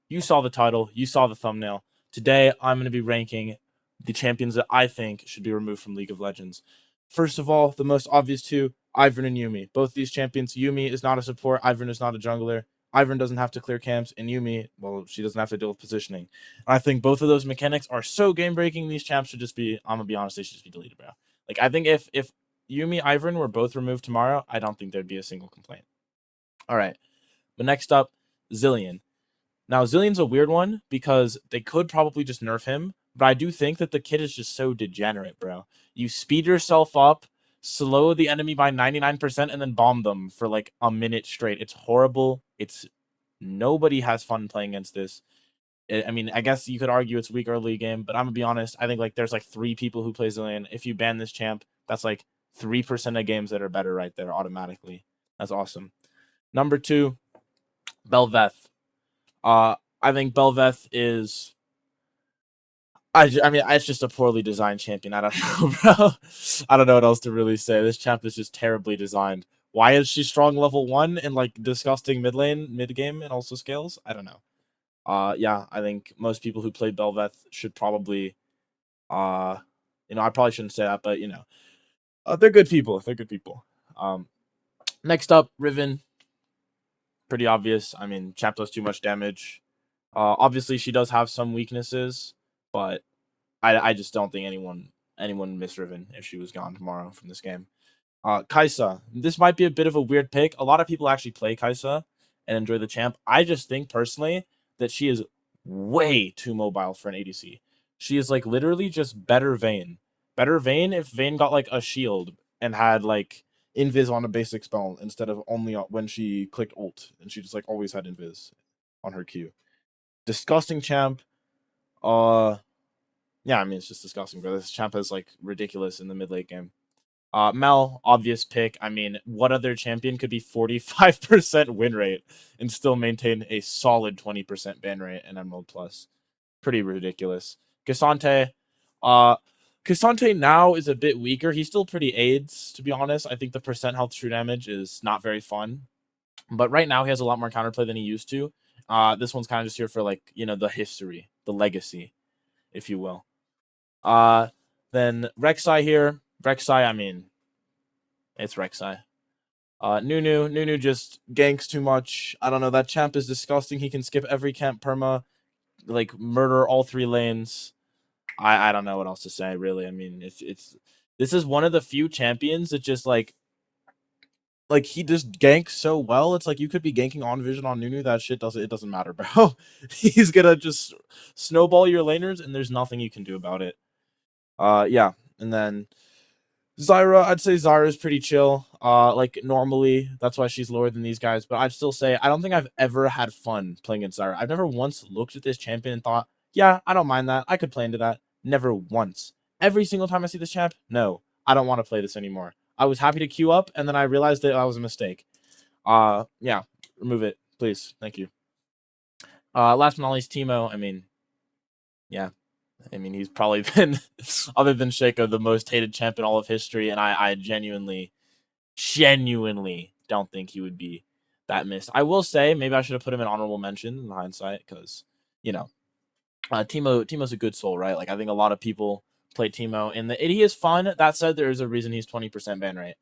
You saw the title, you saw the thumbnail. Today, I'm going to be ranking the champions that I think should be removed from League of Legends. First of all, the most obvious two, Ivern and Yuumi. Both these champions, Yuumi is not a support, Ivern is not a jungler. Ivern doesn't have to clear camps, and Yuumi, well, she doesn't have to deal with positioning. And I think both of those mechanics are so game breaking. These champs should just be, I'm gonna be honest, they should just be deleted, bro. Like I think if Yuumi, Ivern were both removed tomorrow, I don't think there'd be a single complaint. All right, but next up, Zilean. Now, Zilean's a weird one because they could probably just nerf him, but I do think that the kid is just so degenerate, bro. You speed yourself up, slow the enemy by 99%, and then bomb them for like a minute straight. It's horrible. It's nobody has fun playing against this. I mean, I guess you could argue it's weak early game, but I'm gonna be honest. I think like there's like 3 people who play Zilean. If you ban this champ, that's like 3% of games that are better right there automatically. That's awesome. Number 2, Bel'Veth. I think Bel'Veth is. I mean, it's just a poorly designed champion. I don't know, bro. I don't know what else to really say. This champ is just terribly designed. Why is she strong level 1 and like disgusting mid lane, mid game, and also scales? I don't know. Yeah, I think most people who play Bel'Veth should probably, I probably shouldn't say that, but they're good people. They're good people. Next up, Riven. Pretty obvious. I mean, champ does too much damage. Obviously, she does have some weaknesses, but I just don't think anyone miss Riven if she was gone tomorrow from this game. Kai'Sa. This might be a bit of a weird pick. A lot of people actually play Kai'Sa and enjoy the champ. I just think personally that she is way too mobile for an ADC. She is like literally just better Vayne. Better Vayne if Vayne got like a shield and had like invis on a basic spell instead of only when she clicked ult and she just like always had invis on her Q. Disgusting champ. Yeah, I mean it's just disgusting, bro. This champ is like ridiculous in the mid late game. Mel, obvious pick. I mean, what other champion could be 45% win rate and still maintain a solid 20% ban rate in Emerald Plus? Pretty ridiculous. K'Sante, uh, K'Sante now is a bit weaker. He's still pretty AIDS, to be honest. I think the percent health true damage is not very fun, but right now he has a lot more counterplay than he used to. This one's kind of just here for like the history, the legacy, if you will. Then Rek'Sai here. Rek'Sai, I mean, it's Rek'Sai. Nunu just ganks too much. I don't know. That champ is disgusting. He can skip every camp perma, like murder all 3 lanes. I don't know what else to say really. I mean, it's this is one of the few champions that just like he just ganks so well. It's like you could be ganking on vision on Nunu. That shit doesn't matter, bro. He's gonna just snowball your laners, and there's nothing you can do about it. Yeah, and then Zyra, I'd say Zyra is pretty chill. Like normally, that's why she's lower than these guys. But I'd still say I don't think I've ever had fun playing against Zyra. I've never once looked at this champion and thought, yeah, I don't mind that. I could play into that. Never once. Every single time I see this champ, no, I don't want to play this anymore. I was happy to queue up, and then I realized that was a mistake. Yeah, remove it, please. Thank you. Last but not least, Teemo. I mean, yeah, he's probably been, other than Shaco, the most hated champ in all of history, and I genuinely don't think he would be that missed. I will say maybe I should have put him in honorable mention in hindsight because Teemo's a good soul, right? Like I think a lot of people play Teemo, and he is fun. That said, there is a reason he's 20% ban rate.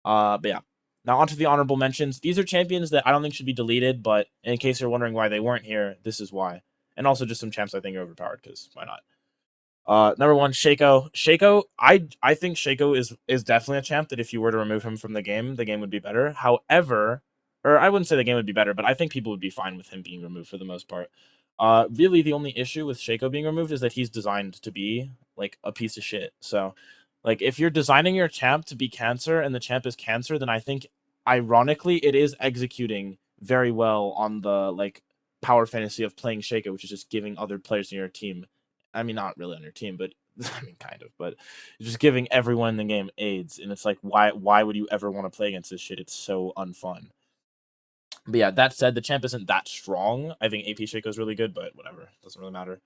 But yeah. Now onto the honorable mentions. These are champions that I don't think should be deleted, but in case you're wondering why they weren't here, this is why. And also just some champs I think are overpowered because why not? Number 1, Shaco. Shaco, I think Shaco is definitely a champ that if you were to remove him from the game would be better. However, or I wouldn't say the game would be better, but I think people would be fine with him being removed for the most part. Really, the only issue with Shaco being removed is that he's designed to be like a piece of shit. So, like, if you're designing your champ to be Cancer and the champ is Cancer, then I think, ironically, it is executing very well on the like power fantasy of playing Shaco, which is just giving other players in your team. I mean, not really on your team, but I mean, kind of, but just giving everyone in the game AIDS, and it's like, why would you ever want to play against this shit? It's so unfun. But yeah, that said, the champ isn't that strong. I think AP Shaco is really good, but whatever, doesn't really matter.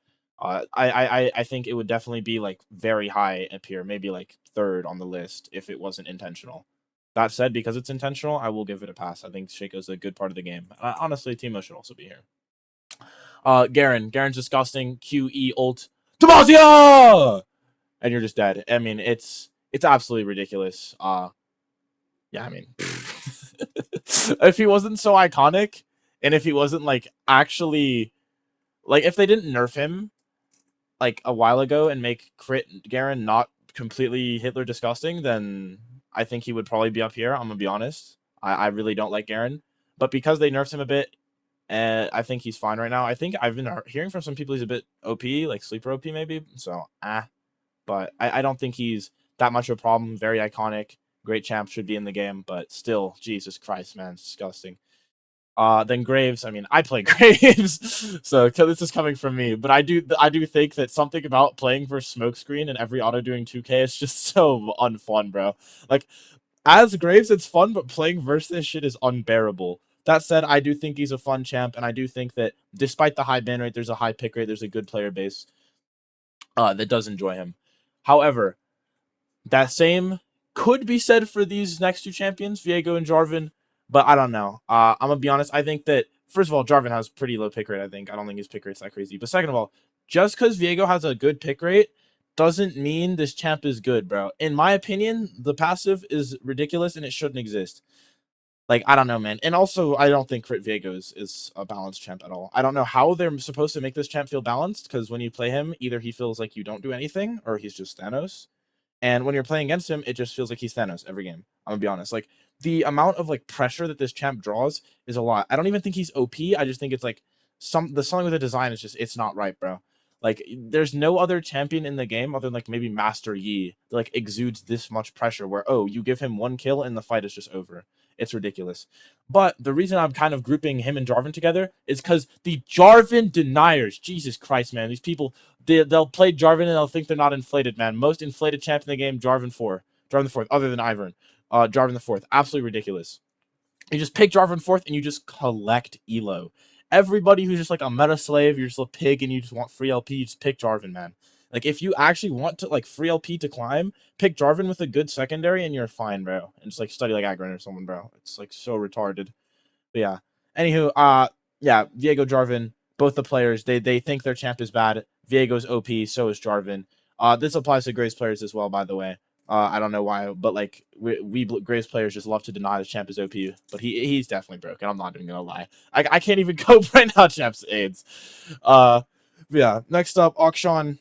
I think it would definitely be like very high up here, maybe like 3rd on the list if it wasn't intentional. That said, because it's intentional, I will give it a pass. I think Shaco's a good part of the game. Honestly, Teemo should also be here. Garen's disgusting. QE ult. Demacia! And you're just dead. I mean, it's absolutely ridiculous. Yeah, I mean, if he wasn't so iconic, and if he wasn't like actually like if they didn't nerf him like a while ago and make crit Garen not completely Hitler disgusting, then I think he would probably be up here. I'm gonna be honest. I really don't like Garen, but because they nerfed him a bit, I think he's fine right now. I think I've been hearing from some people he's a bit OP, like sleeper OP maybe. So but I don't think he's that much of a problem. Very iconic, great champ, should be in the game, but still, Jesus Christ, man, it's disgusting. Then Graves. I mean, I play Graves, so this is coming from me. But I do think that something about playing versus Smokescreen and every auto doing 2K is just so unfun, bro. Like, as Graves, it's fun, but playing versus this shit is unbearable. That said, I do think he's a fun champ, and I do think that despite the high ban rate, there's a high pick rate, there's a good player base that does enjoy him. However, that same could be said for these next two champions, Viego and Jarvan, but I don't know. I'm gonna be honest. I think that first of all, Jarvan has pretty low pick rate. I don't think his pick rate's that crazy. But second of all, just because Viego has a good pick rate doesn't mean this champ is good, bro. In my opinion, the passive is ridiculous and it shouldn't exist. Like, I don't know, man. And also, I don't think Crit Viego is a balanced champ at all. I don't know how they're supposed to make this champ feel balanced, because when you play him, either he feels like you don't do anything, or he's just Thanos. And when you're playing against him, it just feels like he's Thanos every game. I'm gonna be honest. Like, the amount of like pressure that this champ draws is a lot. I don't even think he's OP. I just think it's like something with the design is just it's not right, bro. Like, there's no other champion in the game other than like maybe Master Yi that like exudes this much pressure where, oh, you give him one kill and the fight is just over. It's ridiculous. But the reason I'm kind of grouping him and Jarvan together is because the Jarvan deniers, Jesus Christ, man, these people, they'll play Jarvan and they'll think they're not inflated, man. Most inflated champ in the game, Jarvan the 4th, other than Ivern. Jarvan the 4th, absolutely ridiculous. You just pick Jarvan 4th and you just collect elo. Everybody who's just like a meta slave, you're just a pig and you just want free LP, you just pick Jarvan, man. Like, if you actually want to like free LP to climb, pick Jarvan with a good secondary and you're fine, bro. And just like study like Agron or someone, bro. It's like so retarded. But yeah. Anywho, yeah, Viego, Jarvan, both the players, they think their champ is bad. Viego's OP, so is Jarvan. This applies to Graves players as well, by the way. I don't know why, but like we Graves players just love to deny the champ is OP, but he's definitely broken. I'm not even gonna lie. I can't even cope right now. Champ's AIDS. Yeah. Next up, Akshan.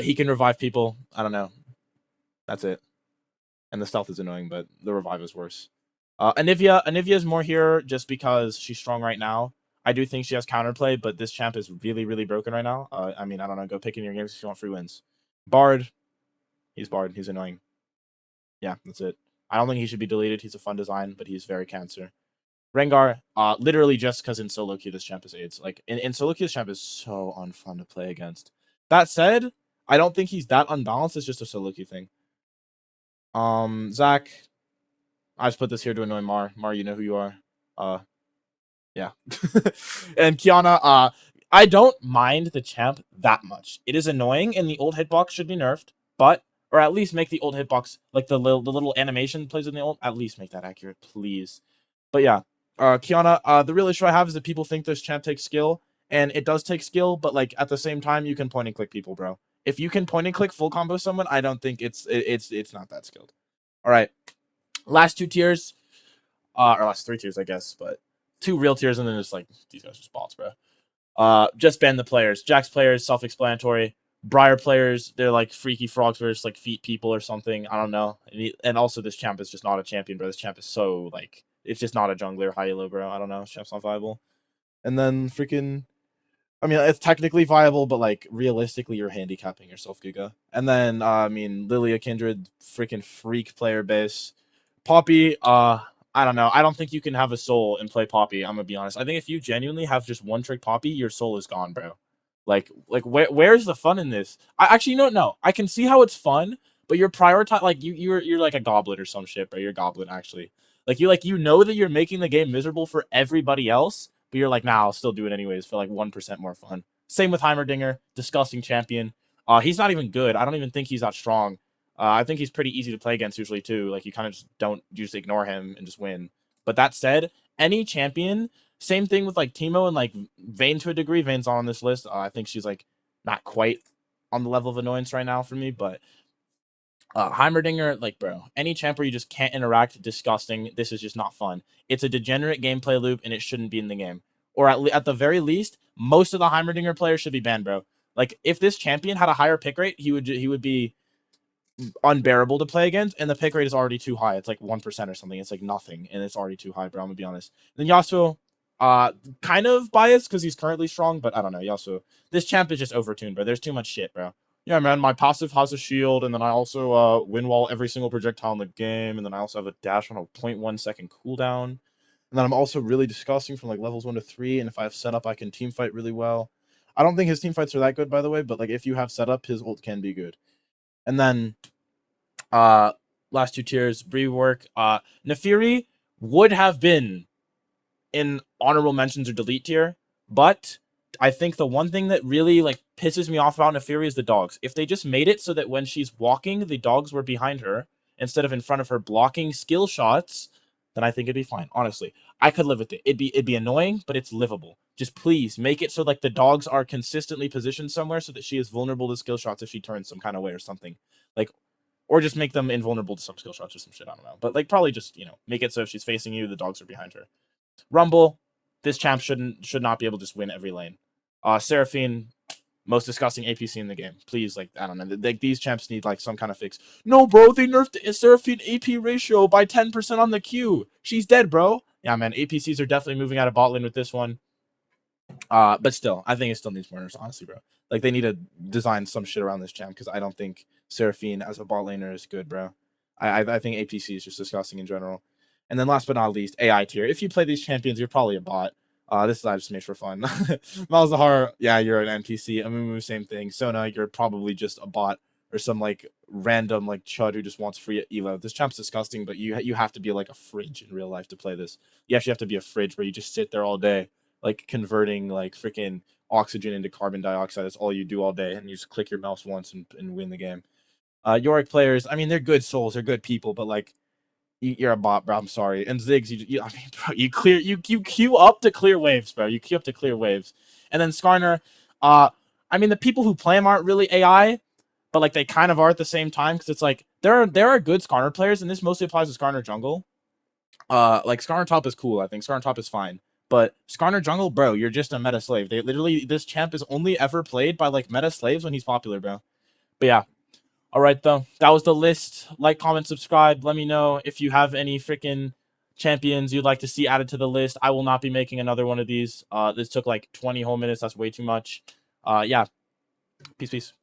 He can revive people. I don't know. That's it. And the stealth is annoying, but the revive is worse. Anivia is more here just because she's strong right now. I do think she has counterplay, but this champ is really, really broken right now. I mean, I don't know. Go pick in your games if you want free wins. Bard. He's Bard. He's annoying. Yeah, that's it. I don't think he should be deleted. He's a fun design, but he's very cancer. Rengar, literally just because in solo queue this champ is AIDS. Like, in solo queue this champ is so unfun to play against. That said, I don't think he's that unbalanced. It's just a solo queue thing. Zach. I just put this here to annoy Mar. Mar, you know who you are. Yeah. And Kiana, I don't mind the champ that much. It is annoying, and the old hitbox should be nerfed, but or at least make the old hitbox like the little animation plays in the old. At least make that accurate, please. But yeah, Kiana. The real issue I have is that people think this champ takes skill, and it does take skill, but like at the same time, you can point and click people, bro. If you can point and click full combo someone, I don't think it's not that skilled. All right. Last two tiers, or last three tiers, I guess, but two real tiers, and then just like these guys are just bots, bro. Just ban the players. Jax players, self-explanatory. Briar players, they're like freaky frogs where just like feet people or something. I don't know. And also, this champ is just not a champion, bro. This champ is so like it's just not a jungler high elo, bro. I don't know. This champ's not viable. And then freaking, I mean, it's technically viable, but like realistically, you're handicapping yourself, Giga. And then I mean, Lilia Kindred, freaking freak player base. Poppy, I don't know. I don't think you can have a soul and play Poppy. I'm gonna be honest. I think if you genuinely have just one trick Poppy, your soul is gone, bro. Like where's the fun in this? I actually no. I can see how it's fun, but you're prioritize like you're like a goblet or some shit, bro. You're a goblet actually. You know that you're making the game miserable for everybody else, but you're like, nah, I'll still do it anyways for like 1% more fun. Same with Heimerdinger, disgusting champion. He's not even good. I don't even think he's that strong. I think he's pretty easy to play against usually too. Like you kind of just don't, you just ignore him and just win. But that said, any champion Same thing with like Teemo and like Vayne to a degree. Vayne's on this list. I think she's like not quite on the level of annoyance right now for me, but Heimerdinger, like, bro, any champ where you just can't interact, disgusting. This is just not fun. It's a degenerate gameplay loop, and it shouldn't be in the game. Or at the very least, most of the Heimerdinger players should be banned, bro. Like, if this champion had a higher pick rate, he would be unbearable to play against, and the pick rate is already too high. It's like 1% or something. It's like nothing, and it's already too high, bro. I'm gonna be honest. Then Yasuo, kind of biased because he's currently strong, but I don't know. Yasuo, this champ is just overtuned, bro. There's too much shit, bro. Yeah, man, my passive has a shield, and then I also win wall every single projectile in the game, and then I also have a dash on a 0.1 second cooldown. And then I'm also really disgusting from like levels 1 to 3, and if I have setup, I can team fight really well. I don't think his team fights are that good, by the way, but like if you have setup, his ult can be good. And then last 2 tiers, Rework. Naafiri would have been in honorable mentions or delete tier, but I think the one thing that really like pisses me off about Naafiri is the dogs. If they just made it so that when she's walking, the dogs were behind her instead of in front of her blocking skill shots, then I think it'd be fine. Honestly, I could live with it. It'd be annoying, but it's livable. Just please make it so like the dogs are consistently positioned somewhere so that she is vulnerable to skill shots if she turns some kind of way or something. Like, or just make them invulnerable to some skill shots or some shit. I don't know. But like probably just, make it so if she's facing you, the dogs are behind her. Rumble, this champ should not be able to just win every lane. Seraphine, most disgusting APC in the game. Please, like, I don't know. Like, these champs need like some kind of fix. No, bro, they nerfed Seraphine AP ratio by 10% on the Q. She's dead, bro. Yeah, man, APCs are definitely moving out of bot lane with this one. But still, I think it still needs more nerfs, honestly, bro. Like, they need to design some shit around this champ because I don't think Seraphine as a bot laner is good, bro. I think APC is just disgusting in general. And then last but not least, AI tier. If you play these champions, you're probably a bot. This is I just made for fun. Malzahar, yeah, you're an NPC. Amumu, same thing. Sona, you're probably just a bot or some like random like chud who just wants free elo. This champ's disgusting, but you have to be like a fridge in real life to play this. You actually have to be a fridge where you just sit there all day, like converting like freaking oxygen into carbon dioxide. That's all you do all day, and you just click your mouse once and win the game. Yorick players, I mean, they're good souls, they're good people, but like you're a bot, bro. I'm sorry. And Ziggs, I mean, bro, you queue up to clear waves, bro. You queue up to clear waves. And then Skarner, I mean, the people who play him aren't really AI, but like they kind of are at the same time because it's like there are good Skarner players, and this mostly applies to Skarner jungle. Like Skarner top is cool. I think Skarner top is fine, but Skarner jungle, bro, you're just a meta slave. They literally this champ is only ever played by like meta slaves when he's popular, bro. But yeah. All right, though. That was the list. Like, comment, subscribe. Let me know if you have any freaking champions you'd like to see added to the list. I will not be making another one of these. This took like 20 whole minutes. That's way too much. Yeah. Peace, peace.